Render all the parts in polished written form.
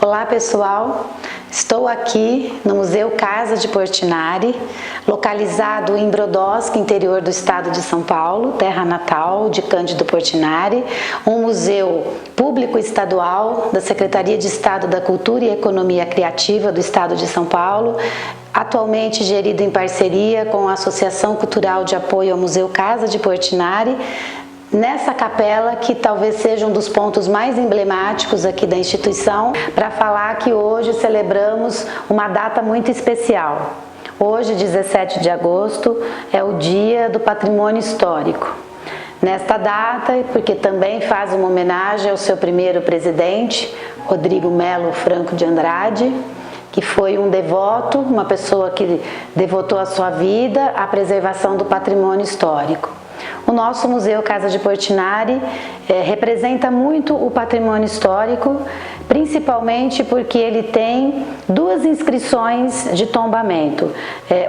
Olá pessoal, estou aqui no Museu Casa de Portinari, localizado em Brodowski, interior do estado de São Paulo, terra natal de Cândido Portinari, um museu público estadual da Secretaria de Estado da Cultura e Economia Criativa do estado de São Paulo, atualmente gerido em parceria com a Associação Cultural de Apoio ao Museu Casa de Portinari, nessa capela que talvez seja um dos pontos mais emblemáticos aqui da instituição, para falar que hoje celebramos uma data muito especial. Hoje, 17 de agosto, é o Dia do Patrimônio Histórico. Nesta data, porque também faz uma homenagem ao seu primeiro presidente, Rodrigo Melo Franco de Andrade, que foi um devoto, uma pessoa que devotou a sua vida à preservação do patrimônio histórico. O nosso Museu Casa de Portinari representa muito o patrimônio histórico, principalmente porque ele tem duas inscrições de tombamento.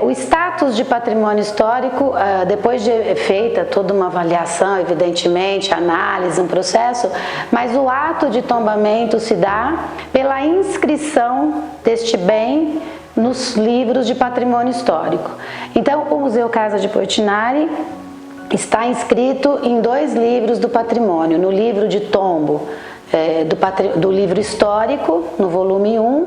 O status de patrimônio histórico, depois de feita toda uma avaliação, evidentemente, análise, um processo, mas o ato de tombamento se dá pela inscrição deste bem nos livros de patrimônio histórico. Então, o Museu Casa de Portinari está inscrito em 2 livros do patrimônio, no livro de tombo do livro histórico, no volume 1,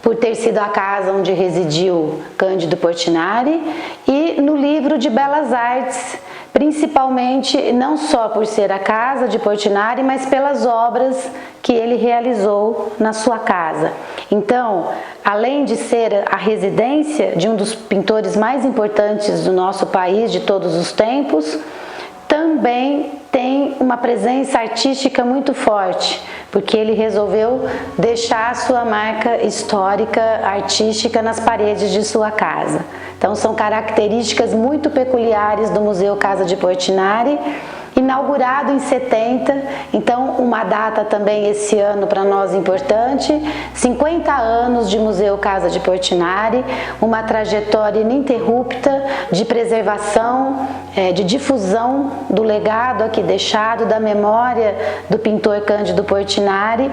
por ter sido a casa onde residiu Cândido Portinari, e no livro de Belas Artes, principalmente não só por ser a casa de Portinari, mas pelas obras que ele realizou na sua casa. Então, além de ser a residência de um dos pintores mais importantes do nosso país de todos os tempos, também tem uma presença artística muito forte, porque ele resolveu deixar a sua marca histórica, artística nas paredes de sua casa. Então são características muito peculiares do Museu Casa de Portinari, inaugurado em 70, então uma data também esse ano para nós importante, 50 anos de Museu Casa de Portinari, uma trajetória ininterrupta de preservação, de difusão do legado aqui deixado, da memória do pintor Cândido Portinari,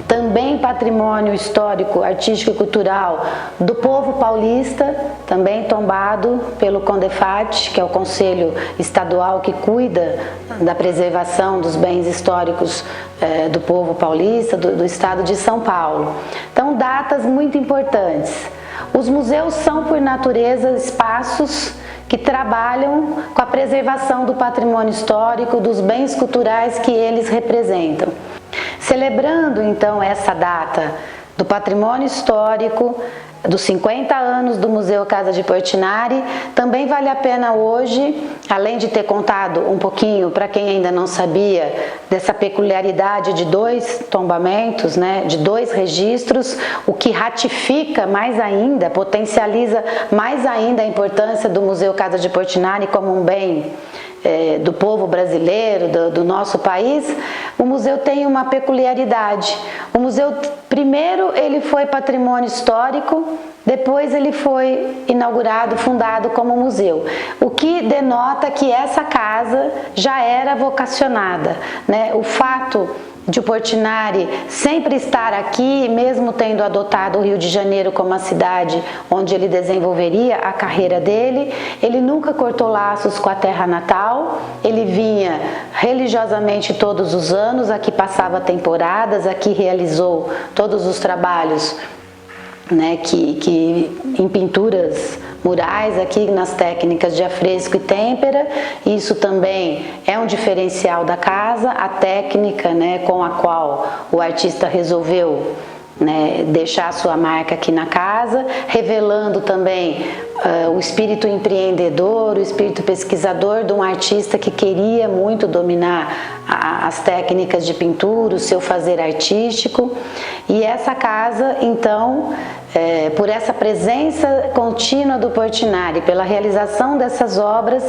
também patrimônio histórico, artístico e cultural do povo paulista, também tombado pelo CONDEFAT, que é o Conselho Estadual que cuida da preservação dos bens históricos do povo paulista, do estado de São Paulo. Então, datas muito importantes. Os museus são, por natureza, espaços que trabalham com a preservação do patrimônio histórico, dos bens culturais que eles representam. Celebrando então essa data do patrimônio histórico, dos 50 anos do Museu Casa de Portinari, também vale a pena hoje, além de ter contado um pouquinho, para quem ainda não sabia, dessa peculiaridade de 2 tombamentos, de 2 registros, o que ratifica mais ainda, potencializa mais ainda a importância do Museu Casa de Portinari como um bem do povo brasileiro, do nosso país. O museu tem uma peculiaridade. O museu, primeiro, ele foi patrimônio histórico, depois ele foi inaugurado, fundado como museu, o que denota que essa casa já era vocacionada, O fato de o Portinari sempre estar aqui, mesmo tendo adotado o Rio de Janeiro como a cidade onde ele desenvolveria a carreira dele, ele nunca cortou laços com a terra natal, ele vinha religiosamente todos os anos, aqui passava temporadas, aqui realizou todos os trabalhos que em pinturas murais, aqui nas técnicas de afresco e têmpera. Isso também é um diferencial da casa, a técnica com a qual o artista resolveu deixar a sua marca aqui na casa, revelando também o espírito empreendedor, o espírito pesquisador de um artista que queria muito dominar as técnicas de pintura, o seu fazer artístico. E essa casa, então, por essa presença contínua do Portinari, pela realização dessas obras,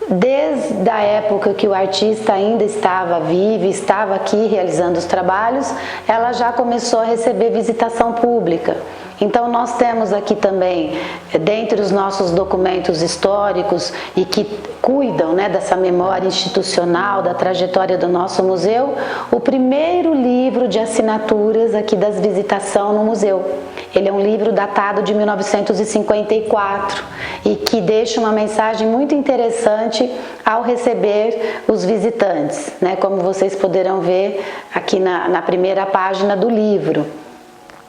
Desde a época que o artista ainda estava vivo, estava aqui realizando os trabalhos, ela já começou a receber visitação pública. Então nós temos aqui também, dentre os nossos documentos históricos e que cuidam, né, dessa memória institucional, da trajetória do nosso museu, o primeiro livro de assinaturas aqui das visitação no museu. Ele é um livro datado de 1954 e que deixa uma mensagem muito interessante ao receber os visitantes, né, como vocês poderão ver aqui na primeira página do livro.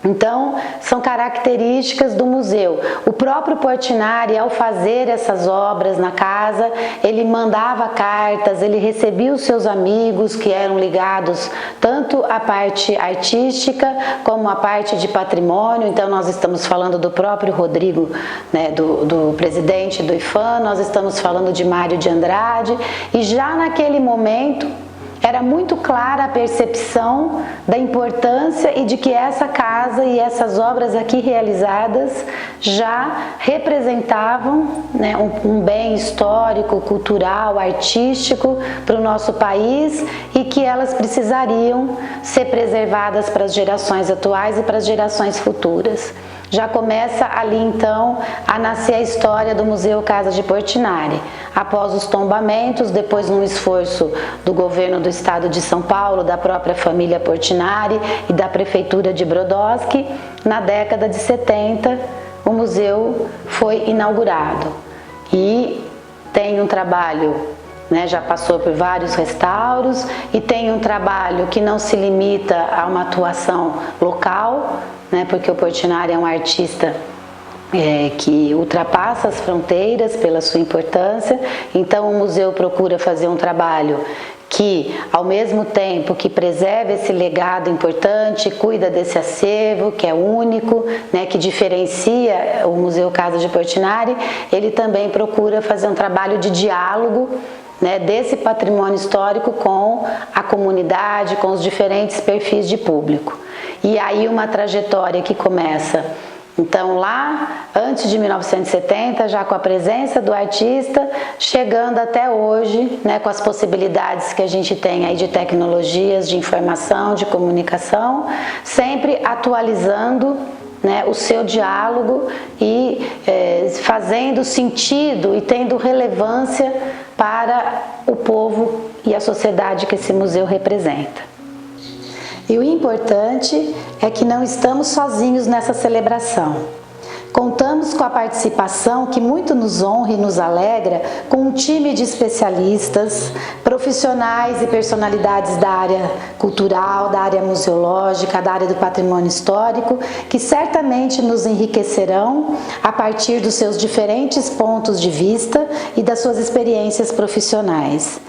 Então, são características do museu. O próprio Portinari, ao fazer essas obras na casa, ele mandava cartas, ele recebia os seus amigos que eram ligados tanto à parte artística como à parte de patrimônio. Então, nós estamos falando do próprio Rodrigo, né, do presidente do IPHAN, nós estamos falando de Mário de Andrade, e já naquele momento era muito clara a percepção da importância e de que essa casa e essas obras aqui realizadas já representavam, né, um bem histórico, cultural, artístico para o nosso país e que elas precisariam ser preservadas para as gerações atuais e para as gerações futuras. Já começa ali então a nascer a história do Museu Casa de Portinari. Após os tombamentos, depois um esforço do governo do estado de São Paulo, da própria família Portinari e da prefeitura de Brodowski, na década de 70 o museu foi inaugurado e tem um trabalho, né, já passou por vários restauros e tem um trabalho que não se limita a uma atuação local, né, porque o Portinari é um artista que ultrapassa as fronteiras pela sua importância. Então o museu procura fazer um trabalho que, ao mesmo tempo que preserva esse legado importante, cuida desse acervo que é único, né, que diferencia o Museu Casa de Portinari, ele também procura fazer um trabalho de diálogo, né, desse patrimônio histórico com a comunidade, com os diferentes perfis de público. E aí uma trajetória que começa, então, lá, antes de 1970, já com a presença do artista, chegando até hoje, né, com as possibilidades que a gente tem aí de tecnologias, de informação, de comunicação, sempre atualizando, né, o seu diálogo e fazendo sentido e tendo relevância para o povo e a sociedade que esse museu representa. E o importante é que não estamos sozinhos nessa celebração. Contamos com a participação que muito nos honra e nos alegra com um time de especialistas, profissionais e personalidades da área cultural, da área museológica, da área do patrimônio histórico, que certamente nos enriquecerão a partir dos seus diferentes pontos de vista e das suas experiências profissionais.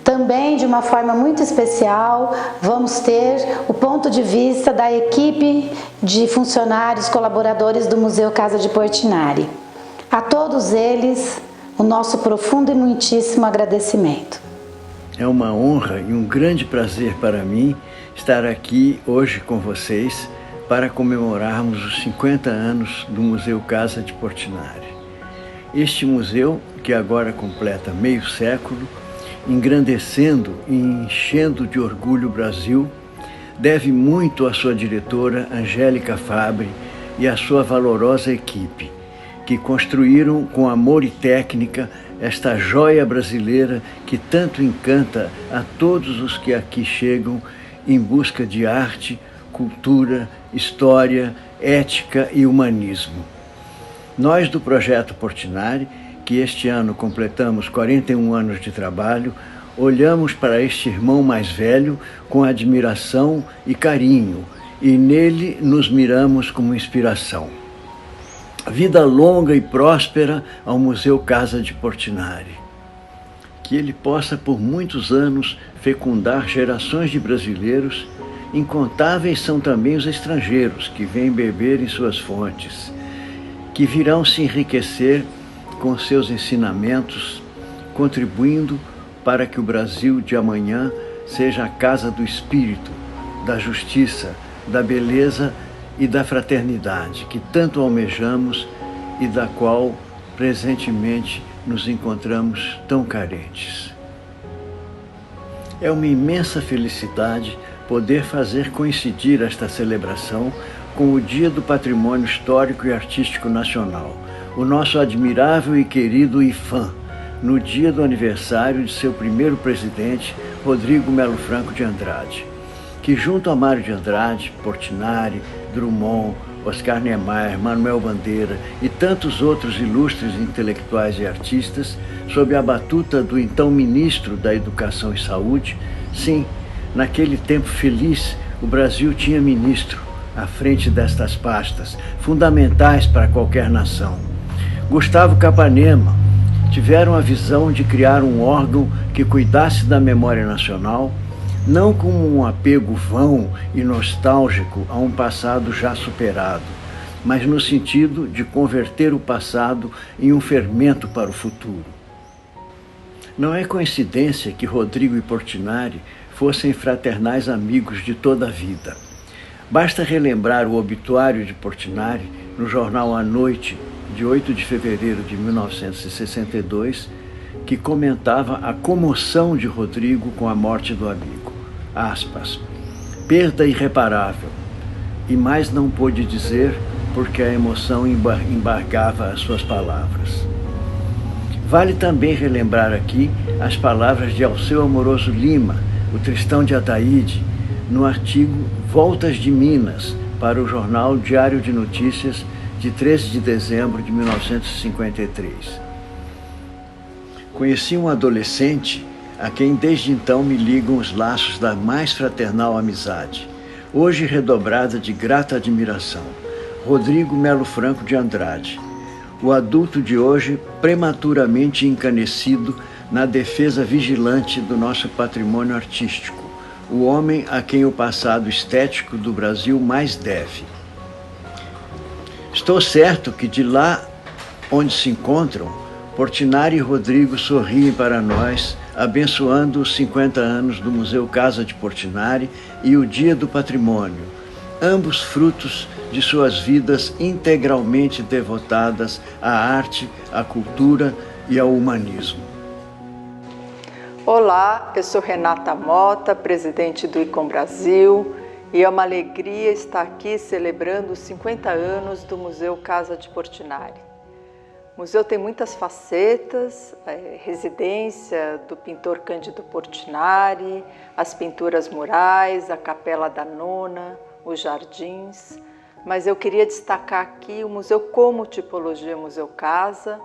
Também, de uma forma muito especial, vamos ter o ponto de vista da equipe de funcionários, colaboradores do Museu Casa de Portinari. A todos eles, o nosso profundo e muitíssimo agradecimento. É uma honra e um grande prazer para mim estar aqui hoje com vocês para comemorarmos os 50 anos do Museu Casa de Portinari. Este museu, que agora completa meio século, engrandecendo e enchendo de orgulho o Brasil, deve muito à sua diretora Angélica Fabbri e à sua valorosa equipe, que construíram com amor e técnica esta joia brasileira que tanto encanta a todos os que aqui chegam em busca de arte, cultura, história, ética e humanismo. Nós do Projeto Portinari, que este ano completamos 41 anos de trabalho, olhamos para este irmão mais velho com admiração e carinho, e nele nos miramos como inspiração. Vida longa e próspera ao Museu Casa de Portinari. Que ele possa por muitos anos fecundar gerações de brasileiros. Incontáveis são também os estrangeiros que vêm beber em suas fontes, que virão se enriquecer com seus ensinamentos, contribuindo para que o Brasil de amanhã seja a casa do espírito, da justiça, da beleza e da fraternidade que tanto almejamos e da qual presentemente nos encontramos tão carentes. É uma imensa felicidade poder fazer coincidir esta celebração com o Dia do Patrimônio Histórico e Artístico Nacional, o nosso admirável e querido IPHAN, no dia do aniversário de seu primeiro presidente, Rodrigo Melo Franco de Andrade, que junto a Mário de Andrade, Portinari, Drummond, Oscar Niemeyer, Manuel Bandeira e tantos outros ilustres intelectuais e artistas, sob a batuta do então ministro da Educação e Saúde, sim, naquele tempo feliz, o Brasil tinha ministro à frente destas pastas, fundamentais para qualquer nação. Gustavo Capanema tiveram a visão de criar um órgão que cuidasse da memória nacional, não como um apego vão e nostálgico a um passado já superado, mas no sentido de converter o passado em um fermento para o futuro. Não é coincidência que Rodrigo e Portinari fossem fraternais amigos de toda a vida. Basta relembrar o obituário de Portinari no jornal A Noite, de 8 de fevereiro de 1962, que comentava a comoção de Rodrigo com a morte do amigo. Aspas, perda irreparável, e mais não pôde dizer porque a emoção embargava as suas palavras. Vale também relembrar aqui as palavras de Alceu Amoroso Lima, o Tristão de Ataíde, no artigo Voltas de Minas, para o jornal Diário de Notícias, de 13 de dezembro de 1953. Conheci um adolescente a quem desde então me ligam os laços da mais fraternal amizade, hoje redobrada de grata admiração, Rodrigo Melo Franco de Andrade, o adulto de hoje prematuramente encanecido na defesa vigilante do nosso patrimônio artístico, o homem a quem o passado estético do Brasil mais deve. Estou certo que de lá onde se encontram, Portinari e Rodrigo sorriem para nós, abençoando os 50 anos do Museu Casa de Portinari e o Dia do Patrimônio, ambos frutos de suas vidas integralmente devotadas à arte, à cultura e ao humanismo. Olá, eu sou Renata Mota, presidente do ICOM Brasil, e é uma alegria estar aqui celebrando os 50 anos do Museu Casa de Portinari. O museu tem muitas facetas, residência do pintor Cândido Portinari, as pinturas murais, a Capela da Nona, os jardins, mas eu queria destacar aqui o museu como tipologia Museu Casa,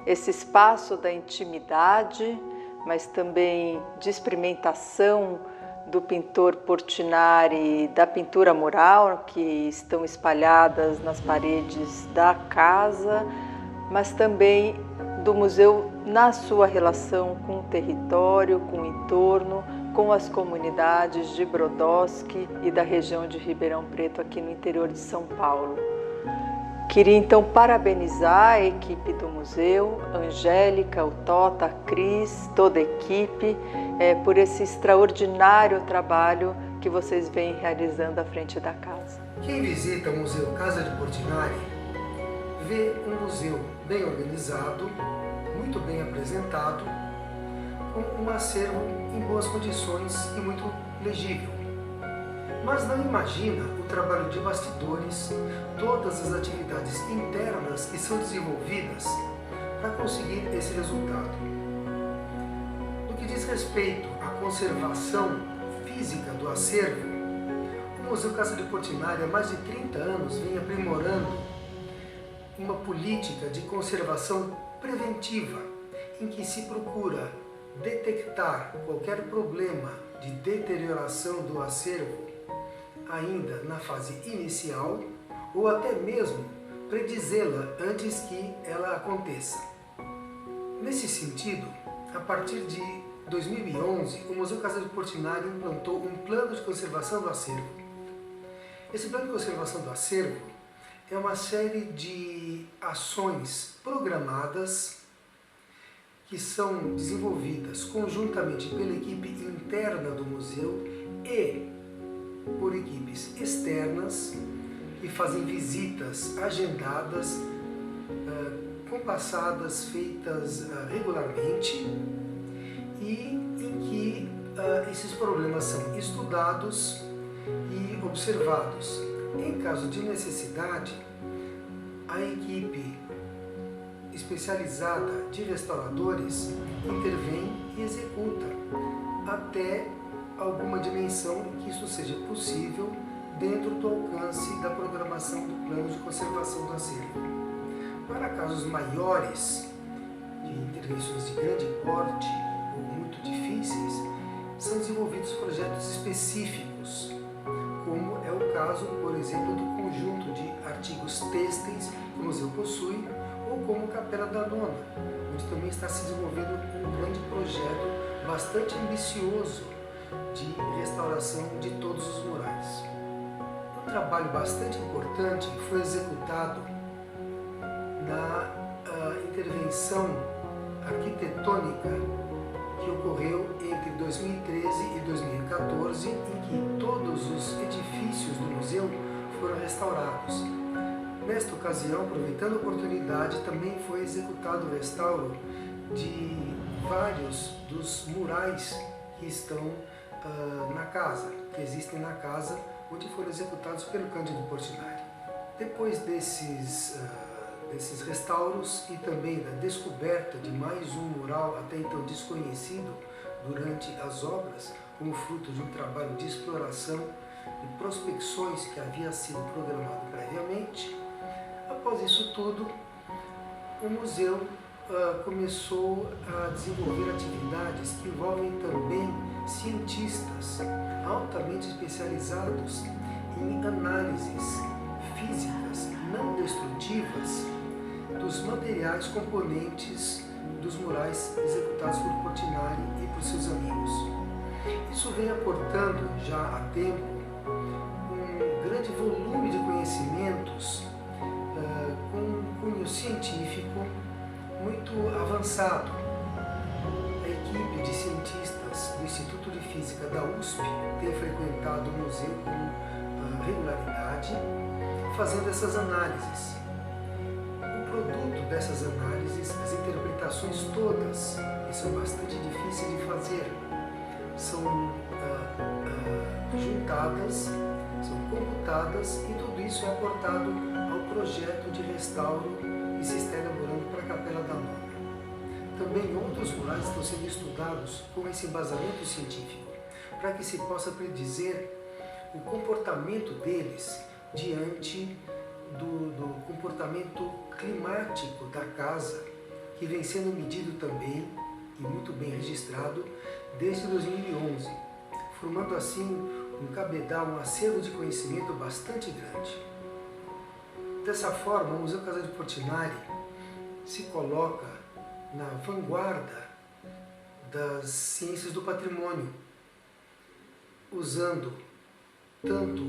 esse espaço da intimidade, mas também de experimentação do pintor Portinari, da pintura mural, que estão espalhadas nas paredes da casa, mas também do museu na sua relação com o território, com o entorno, com as comunidades de Brodowski e da região de Ribeirão Preto, aqui no interior de São Paulo. Queria então parabenizar a equipe do museu, a Angélica, o Tota, a Cris, toda a equipe, por esse extraordinário trabalho que vocês vêm realizando à frente da casa. Quem visita o Museu Casa de Portinari vê um museu bem organizado, muito bem apresentado, com um acervo em boas condições e muito legível. Mas não imagina o trabalho de bastidores, todas as atividades internas que são desenvolvidas para conseguir esse resultado. No que diz respeito à conservação física do acervo, o Museu Casa de Portinari há mais de 30 anos vem aprimorando uma política de conservação preventiva, em que se procura detectar qualquer problema de deterioração do acervo ainda na fase inicial, ou até mesmo predizê-la antes que ela aconteça. Nesse sentido, a partir de 2011, o Museu Casa de Portinari implantou um plano de conservação do acervo. Esse plano de conservação do acervo é uma série de ações programadas que são desenvolvidas conjuntamente pela equipe interna do museu e por equipes externas que fazem visitas agendadas compassadas, feitas regularmente e em que esses problemas são estudados e observados. Em caso de necessidade, a equipe especializada de restauradores intervém e executa até alguma dimensão que isso seja possível dentro do alcance da programação do plano de conservação do acervo. Para casos maiores, de intervenções de grande porte ou muito difíceis, são desenvolvidos projetos específicos, como é o caso, por exemplo, do conjunto de artigos têxteis que o museu possui, ou como Capela da Nona, onde também está se desenvolvendo um grande projeto bastante ambicioso de restauração de todos os murais. Um trabalho bastante importante foi executado na intervenção arquitetônica que ocorreu entre 2013 e 2014, em que todos os edifícios do museu foram restaurados. Nesta ocasião, aproveitando a oportunidade, também foi executado o restauro de vários dos murais que estão na casa, que existem na casa, onde foram executados pelo Cândido Portinari. Depois desses restauros e também da descoberta de mais um mural até então desconhecido durante as obras, como fruto de um trabalho de exploração e prospecções que havia sido programado previamente, após isso tudo, o museu começou a desenvolver atividades que envolvem também cientistas altamente especializados em análises físicas não destrutivas dos materiais componentes dos murais executados por Portinari e por seus amigos. Isso vem aportando já há tempo um grande volume de conhecimentos com um cunho científico muito avançado. A equipe de cientistas do Instituto de Física da USP tem frequentado o museu com regularidade, fazendo essas análises. O produto dessas análises, as interpretações todas, que são bastante difíceis de fazer, são juntadas, são computadas e tudo isso é aportado ao projeto de restauro que se está elaborando para a Capela da Nona. Também outros murais estão sendo estudados com esse embasamento científico, para que se possa predizer o comportamento deles diante do comportamento climático da casa, que vem sendo medido também e muito bem registrado desde 2011, formando assim um cabedal, um acervo de conhecimento bastante grande. Dessa forma, o Museu Casa de Portinari se coloca na vanguarda das ciências do patrimônio, usando tanto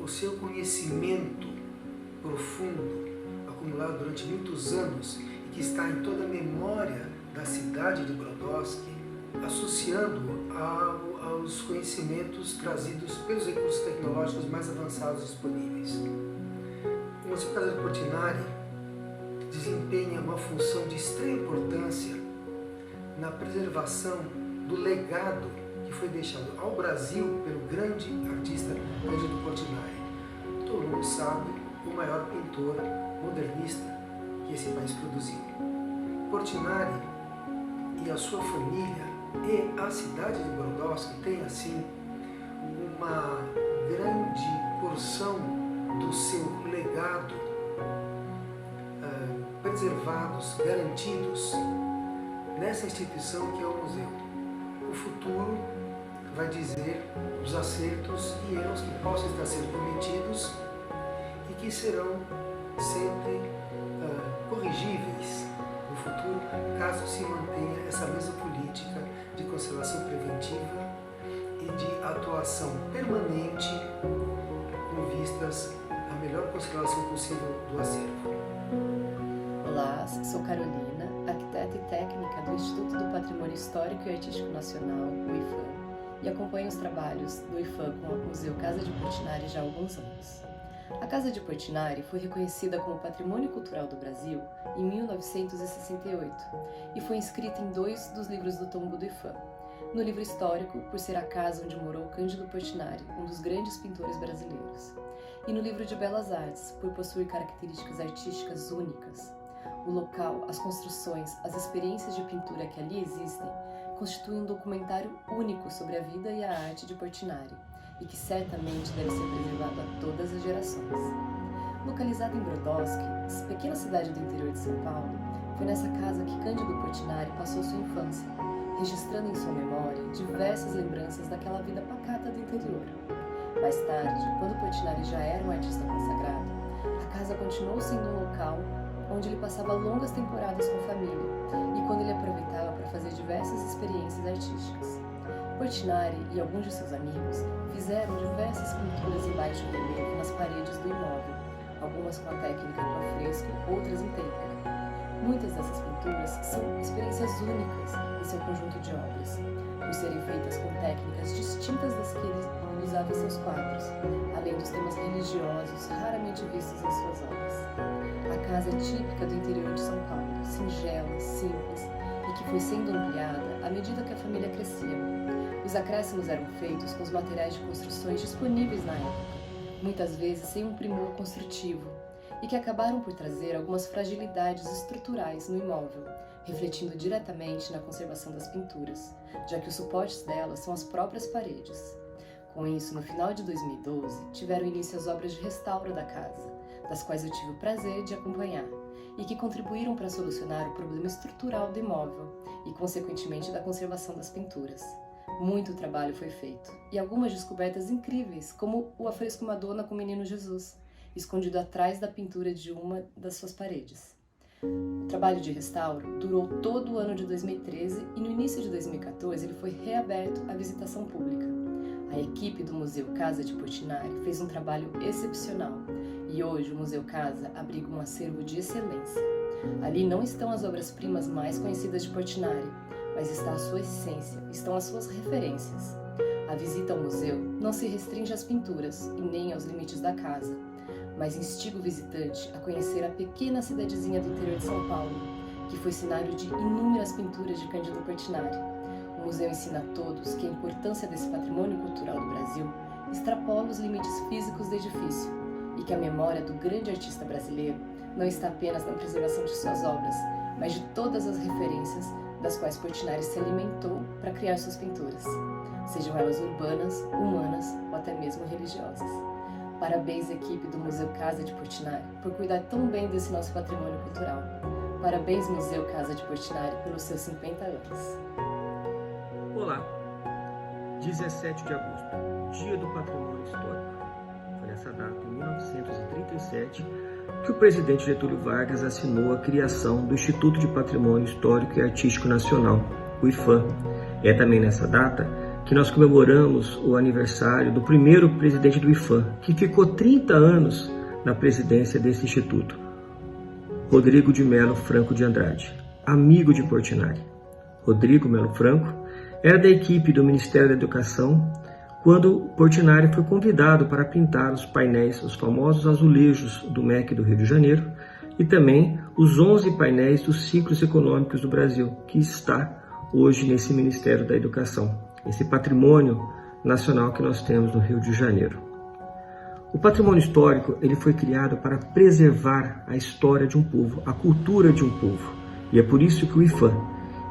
o seu conhecimento profundo, acumulado durante muitos anos e que está em toda a memória da cidade de Brodowski, associando aos conhecimentos trazidos pelos recursos tecnológicos mais avançados disponíveis. O Museu Casa de Portinari desempenha uma função de extrema importância na preservação do legado que foi deixado ao Brasil pelo grande artista Cândido Portinari. Todo mundo sabe, o maior pintor modernista que esse país produziu. Portinari e a sua família e a cidade de Brodowski têm, assim, uma grande porção do seu legado preservados, garantidos nessa instituição que é o museu. O futuro vai dizer os acertos e erros que possam estar sendo cometidos e que serão sempre corrigíveis no futuro, caso se mantenha essa mesma política de conservação preventiva e de atuação permanente com vistas à melhor conservação possível do acervo. Olá, sou Carolina, arquiteta e técnica do Instituto do Patrimônio Histórico e Artístico Nacional, o IFAM, e acompanho os trabalhos do IFAM com o Museu Casa de Portinari já há alguns anos. A Casa de Portinari foi reconhecida como Patrimônio Cultural do Brasil em 1968 e foi inscrita em 2 dos livros do Tombo do IPHAN. No livro histórico, por ser a casa onde morou Cândido Portinari, um dos grandes pintores brasileiros. E no livro de Belas Artes, por possuir características artísticas únicas. O local, as construções, as experiências de pintura que ali existem constituem um documentário único sobre a vida e a arte de Portinari e que certamente deve ser preservado a todas as gerações. Localizada em Brodowski, pequena cidade do interior de São Paulo, foi nessa casa que Cândido Portinari passou sua infância, registrando em sua memória diversas lembranças daquela vida pacata do interior. Mais tarde, quando Portinari já era um artista consagrado, a casa continuou sendo um local onde ele passava longas temporadas com a família e quando ele aproveitava para fazer diversas experiências artísticas. Portinari e alguns de seus amigos fizeram diversas pinturas em baixo relevo nas paredes do imóvel, algumas com a técnica do afresco, outras em têmpera. Muitas dessas pinturas são experiências únicas em seu conjunto de obras, por serem feitas com técnicas distintas das que ele usava em seus quadros, além dos temas religiosos raramente vistos em suas obras. A casa é típica do interior de São Paulo, singela, simples, e que foi sendo ampliada à medida que a família crescia. Os acréscimos eram feitos com os materiais de construções disponíveis na época, muitas vezes sem um primor construtivo, e que acabaram por trazer algumas fragilidades estruturais no imóvel, refletindo diretamente na conservação das pinturas, já que os suportes delas são as próprias paredes. Com isso, no final de 2012, tiveram início as obras de restauro da casa, das quais eu tive o prazer de acompanhar, e que contribuíram para solucionar o problema estrutural do imóvel e, consequentemente, da conservação das pinturas. Muito trabalho foi feito, e algumas descobertas incríveis, como o afresco Madonna com o Menino Jesus, escondido atrás da pintura de uma das suas paredes. O trabalho de restauro durou todo o ano de 2013 e no início de 2014 ele foi reaberto à visitação pública. A equipe do Museu Casa de Portinari fez um trabalho excepcional e hoje o Museu Casa abriga um acervo de excelência. Ali não estão as obras-primas mais conhecidas de Portinari, mas está a sua essência, estão as suas referências. A visita ao museu não se restringe às pinturas e nem aos limites da casa, mas instiga o visitante a conhecer a pequena cidadezinha do interior de São Paulo, que foi cenário de inúmeras pinturas de Cândido Portinari. O museu ensina a todos que a importância desse patrimônio cultural do Brasil extrapola os limites físicos do edifício e que a memória do grande artista brasileiro não está apenas na preservação de suas obras, mas de todas as referências das quais Portinari se alimentou para criar suas pinturas, sejam elas urbanas, humanas ou até mesmo religiosas. Parabéns, equipe do Museu Casa de Portinari, por cuidar tão bem desse nosso patrimônio cultural. Parabéns, Museu Casa de Portinari, pelos seus 50 anos. Olá, 17 de agosto, Dia do Patrimônio Histórico. Foi nessa data, em 1937, que o presidente Getúlio Vargas assinou a criação do Instituto de Patrimônio Histórico e Artístico Nacional, o IPHAN. É também nessa data que nós comemoramos o aniversário do primeiro presidente do IPHAN, que ficou 30 anos na presidência desse instituto, Rodrigo de Melo Franco de Andrade, amigo de Portinari. Rodrigo Melo Franco era da equipe do Ministério da Educação quando Portinari foi convidado para pintar os painéis, os famosos azulejos do MEC do Rio de Janeiro e também os 11 painéis dos ciclos econômicos do Brasil, que está hoje nesse Ministério da Educação, esse patrimônio nacional que nós temos no Rio de Janeiro. O patrimônio histórico ele foi criado para preservar a história de um povo, a cultura de um povo. E é por isso que o IPHAN,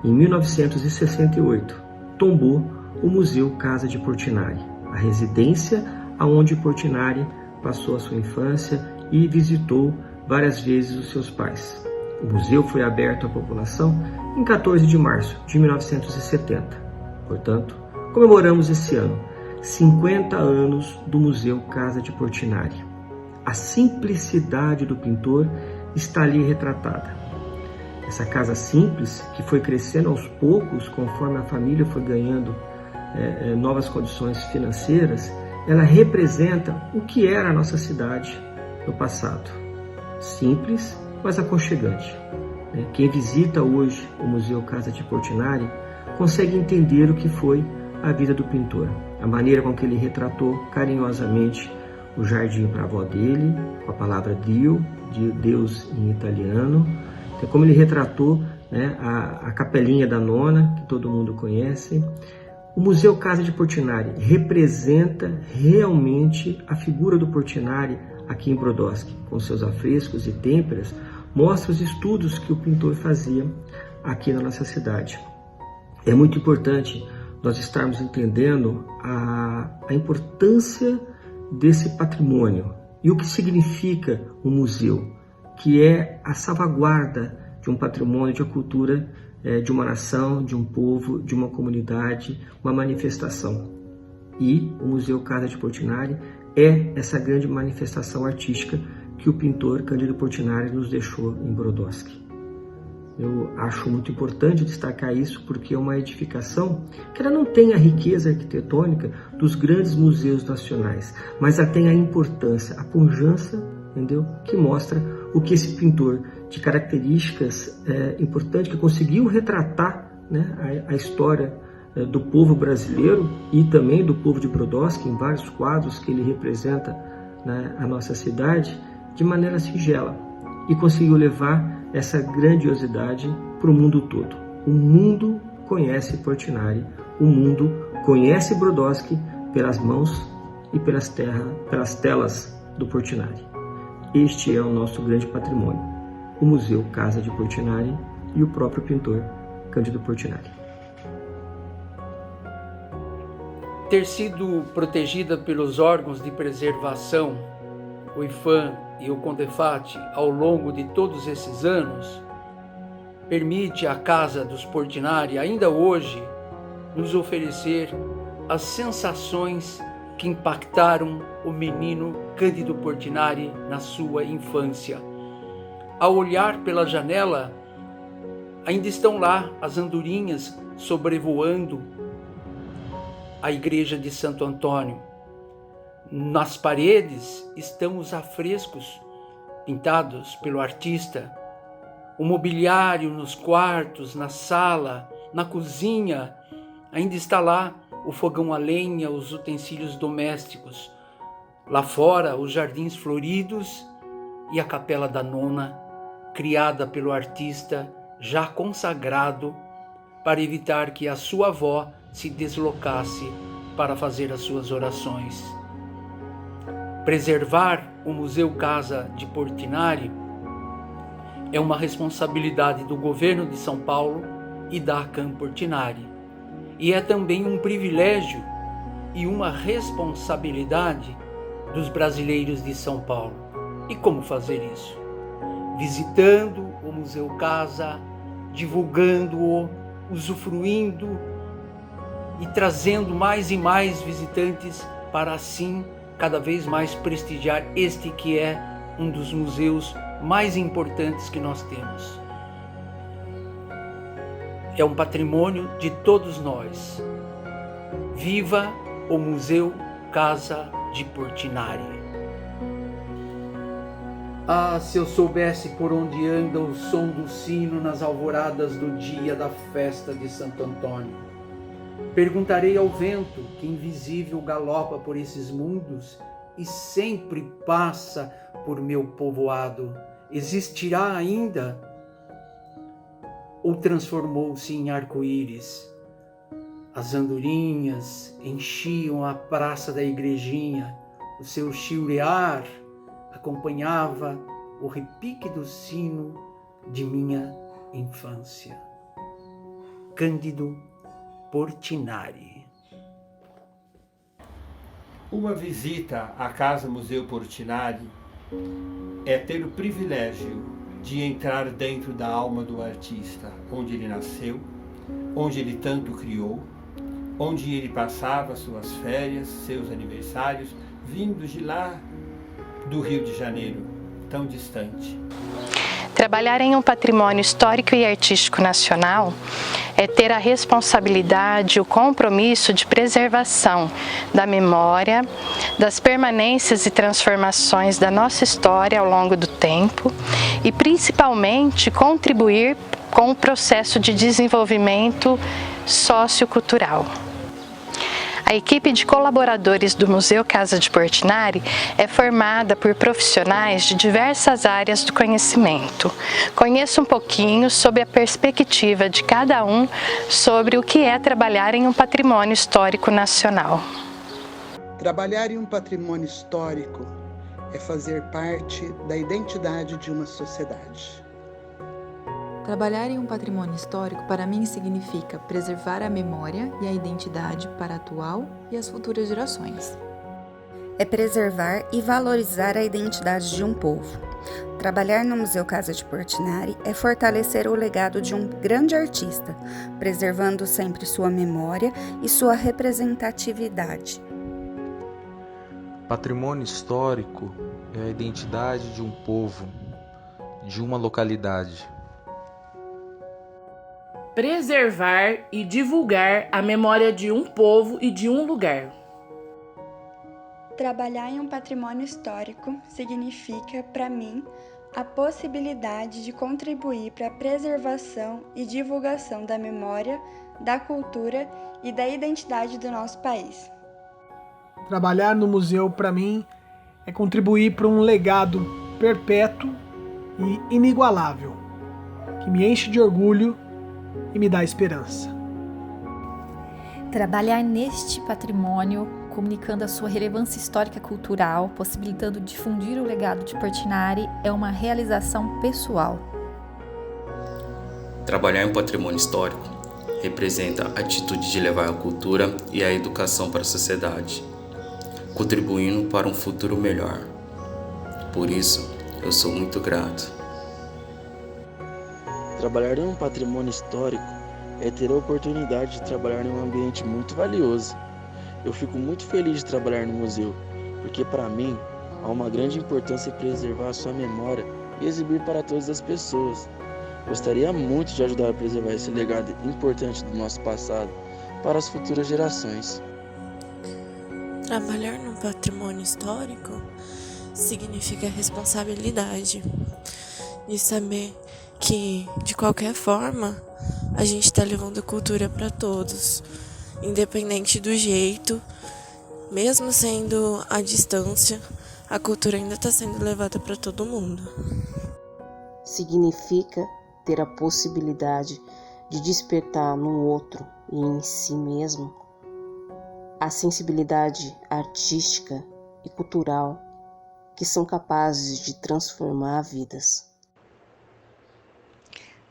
em 1968, tombou o Museu Casa de Portinari, a residência aonde Portinari passou a sua infância e visitou várias vezes os seus pais. O museu foi aberto à população em 14 de março de 1970. Portanto, comemoramos esse ano 50 anos do Museu Casa de Portinari. A simplicidade do pintor está ali retratada. Essa casa simples, que foi crescendo aos poucos conforme a família foi ganhando novas condições financeiras, ela representa o que era a nossa cidade no passado. Simples, mas aconchegante. Quem visita hoje o Museu Casa de Portinari consegue entender o que foi a vida do pintor, a maneira com que ele retratou carinhosamente o jardim para a avó dele, com a palavra Dio, de Deus em italiano. Então, como ele retratou, né, a capelinha da nona, que todo mundo conhece. O Museu Casa de Portinari representa realmente a figura do Portinari aqui em Brodowski, com seus afrescos e têmperas, mostra os estudos que o pintor fazia aqui na nossa cidade. É muito importante nós estarmos entendendo a importância desse patrimônio e o que significa um museu, que é a salvaguarda de um patrimônio, de uma cultura, de uma nação, de um povo, de uma comunidade, uma manifestação. E o Museu Casa de Portinari é essa grande manifestação artística que o pintor Cândido Portinari nos deixou em Brodowski. Eu acho muito importante destacar isso porque é uma edificação que ela não tem a riqueza arquitetônica dos grandes museus nacionais, mas ela tem a importância, a pujança, entendeu? Que mostra o que esse pintor de características importantes, que conseguiu retratar, né, a história do povo brasileiro e também do povo de Brodowski em vários quadros que ele representa, né, a nossa cidade de maneira singela, e conseguiu levar essa grandiosidade para o mundo todo. O mundo conhece Portinari, o mundo conhece Brodowski pelas mãos e pelas telas do Portinari. Este é o nosso grande patrimônio, o Museu Casa de Portinari e o próprio pintor Cândido Portinari. Ter sido protegida pelos órgãos de preservação, o IPHAN e o CONDEFAT, ao longo de todos esses anos, permite à Casa dos Portinari, ainda hoje, nos oferecer as sensações que impactaram o menino Cândido Portinari na sua infância. Ao olhar pela janela, ainda estão lá as andorinhas sobrevoando a igreja de Santo Antônio. Nas paredes estão os afrescos pintados pelo artista. O mobiliário nos quartos, na sala, na cozinha, ainda está lá o fogão a lenha, os utensílios domésticos. Lá fora, os jardins floridos e a capela da nona, criada pelo artista, já consagrado, para evitar que a sua avó se deslocasse para fazer as suas orações. Preservar o Museu Casa de Portinari é uma responsabilidade do governo de São Paulo e da ACAM Portinari. E é também um privilégio e uma responsabilidade dos brasileiros de São Paulo. E como fazer isso? Visitando o Museu Casa, divulgando-o, usufruindo e trazendo mais e mais visitantes para assim cada vez mais prestigiar este que é um dos museus mais importantes que nós temos. É um patrimônio de todos nós. Viva o Museu Casa de Portinari! Ah, se eu soubesse por onde anda o som do sino nas alvoradas do dia da festa de Santo Antônio. Perguntarei ao vento que invisível galopa por esses mundos e sempre passa por meu povoado. Existirá ainda? Ou transformou-se em arco-íris? As andorinhas enchiam a praça da igrejinha. O seu chilrear acompanhava o repique do sino de minha infância. Cândido Portinari. Uma visita à Casa Museu Portinari é ter o privilégio de entrar dentro da alma do artista, onde ele nasceu, onde ele tanto criou, onde ele passava suas férias, seus aniversários, vindos de lá do Rio de Janeiro, tão distante. Trabalhar em um patrimônio histórico e artístico nacional é ter a responsabilidade, o compromisso de preservação da memória, das permanências e transformações da nossa história ao longo do tempo e, principalmente, contribuir com o processo de desenvolvimento sociocultural. A equipe de colaboradores do Museu Casa de Portinari é formada por profissionais de diversas áreas do conhecimento. Conheça um pouquinho sobre a perspectiva de cada um sobre o que é trabalhar em um patrimônio histórico nacional. Trabalhar em um patrimônio histórico é fazer parte da identidade de uma sociedade. Trabalhar em um patrimônio histórico, para mim, significa preservar a memória e a identidade para a atual e as futuras gerações. É preservar e valorizar a identidade de um povo. Trabalhar no Museu Casa de Portinari é fortalecer o legado de um grande artista, preservando sempre sua memória e sua representatividade. Patrimônio histórico é a identidade de um povo, de uma localidade. Preservar e divulgar a memória de um povo e de um lugar. Trabalhar em um patrimônio histórico significa, para mim, a possibilidade de contribuir para a preservação e divulgação da memória, da cultura e da identidade do nosso país. Trabalhar no museu, para mim, é contribuir para um legado perpétuo e inigualável, que me enche de orgulho e me dá esperança. Trabalhar neste patrimônio, comunicando a sua relevância histórica e cultural, possibilitando difundir o legado de Portinari, é uma realização pessoal. Trabalhar em um patrimônio histórico representa a atitude de levar a cultura e a educação para a sociedade, contribuindo para um futuro melhor. Por isso, eu sou muito grato. Trabalhar em um patrimônio histórico é ter a oportunidade de trabalhar em um ambiente muito valioso. Eu fico muito feliz de trabalhar no museu, porque para mim há uma grande importância em preservar a sua memória e exibir para todas as pessoas. Gostaria muito de ajudar a preservar esse legado importante do nosso passado para as futuras gerações. Trabalhar no patrimônio histórico significa responsabilidade de saber que, de qualquer forma, a gente está levando a cultura para todos, independente do jeito, mesmo sendo à distância, a cultura ainda está sendo levada para todo mundo. Significa ter a possibilidade de despertar no outro e em si mesmo a sensibilidade artística e cultural que são capazes de transformar vidas.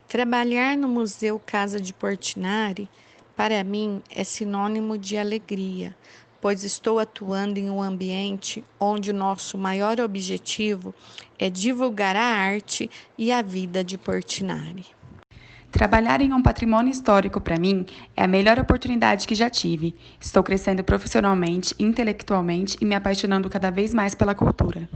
Trabalhar no Museu Casa de Portinari, para mim, é sinônimo de alegria, pois estou atuando em um ambiente onde o nosso maior objetivo é divulgar a arte e a vida de Portinari. Trabalhar em um patrimônio histórico, para mim, é a melhor oportunidade que já tive. Estou crescendo profissionalmente, intelectualmente e me apaixonando cada vez mais pela cultura.